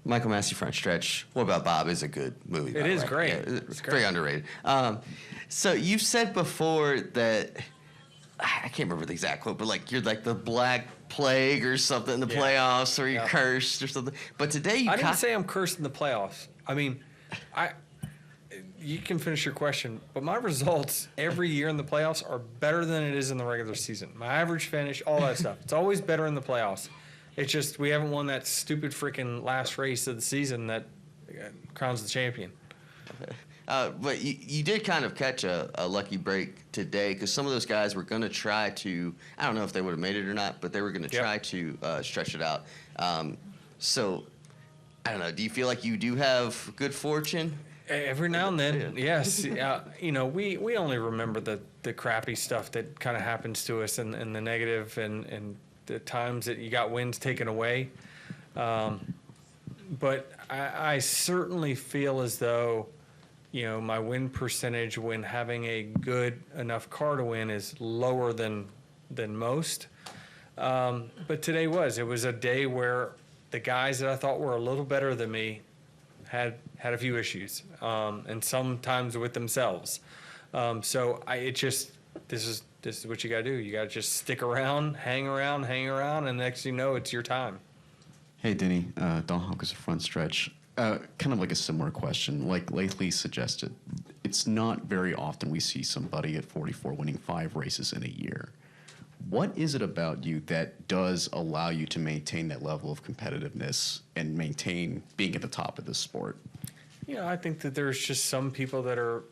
Michael Massey Front Stretch. What About Bob is a good movie. It is great. Yeah, it's very underrated. So you've said before that, I can't remember the exact quote, but like you're like the Black Plague or something in the playoffs, or you're cursed or something. But today I didn't say I'm cursed in the playoffs. I mean, you can finish your question, but my results every year in the playoffs are better than it is in the regular season. My average finish, all that stuff. It's always better in the playoffs. It's just we haven't won that stupid freaking last race of the season that crowns the champion. But you did kind of catch a lucky break today, because some of those guys were going to try to, I don't know if they would have made it or not, but they were going to try to stretch it out. So, I don't know, do you feel like you do have good fortune? Every now and then, yes. You know, we only remember the crappy stuff that kind of happens to us and the negative and the times that you got wins taken away. But I certainly feel as though, you know, my win percentage when having a good enough car to win is lower than most. But today it was a day where the guys that I thought were a little better than me had a few issues, and sometimes with themselves. So this is what you got to do. You got to just stick around, hang around, and next thing you know, it's your time. Hey, Denny, Don Hawkins at Front Stretch. Kind of like a similar question. Like lately suggested, it's not very often we see somebody at 44 winning 5 races in a year. What is it about you that does allow you to maintain that level of competitiveness and maintain being at the top of this sport? You know, I think that there's just some people that are,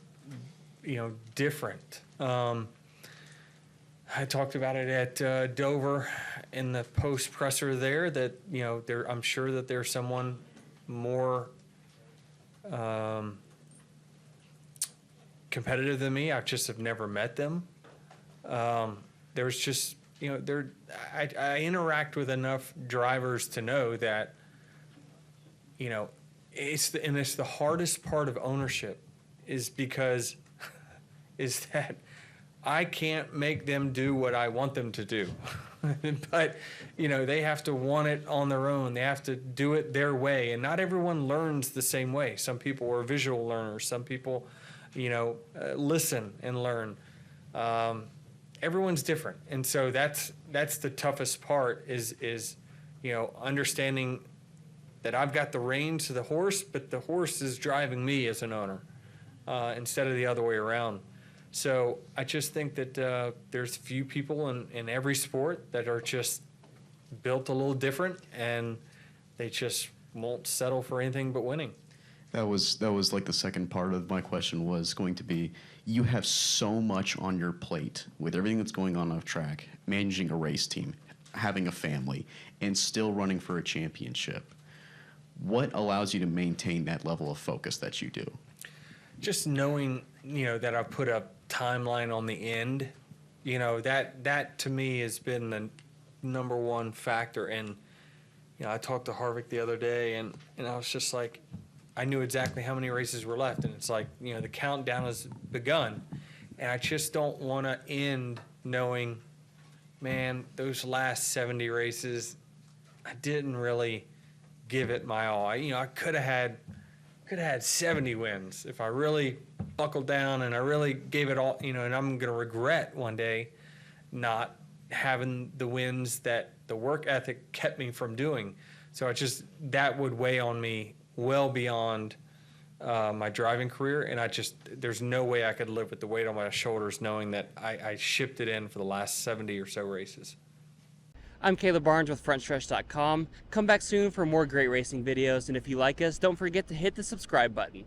you know, different. I talked about it at Dover in the post presser there that, you know, I'm sure that there's someone more competitive than me. I just have never met them. There's just, you know, I interact with enough drivers to know that, you know, it's the hardest part of ownership is that I can't make them do what I want them to do. But, you know, they have to want it on their own. They have to do it their way. And not everyone learns the same way. Some people are visual learners. Some people, you know, listen and learn. Everyone's different. And so that's the toughest part is, you know, understanding that I've got the reins to the horse, but the horse is driving me as an owner instead of the other way around. So I just think that there's few people in every sport that are just built a little different, and they just won't settle for anything but winning. That was like the second part of my question was going to be, you have so much on your plate with everything that's going on off track, managing a race team, having a family, and still running for a championship. What allows you to maintain that level of focus that you do? Just knowing, you know, that I've put a timeline on the end, you know, that to me has been the number one factor. And, you know, I talked to Harvick the other day, and I was just like, I knew exactly how many races were left. And it's like, you know, the countdown has begun. And I just don't want to end knowing, man, those last 70 races, I didn't really give it my all. I could have had 70 wins if I really buckled down and I really gave it all, you know, and I'm going to regret one day not having the wins that the work ethic kept me from doing. So that would weigh on me well beyond my driving career, and there's no way I could live with the weight on my shoulders knowing that I shipped it in for the last 70 or so races. I'm Caleb Barnes with FrontStretch.com. Come back soon for more great racing videos, and if you like us, don't forget to hit the subscribe button.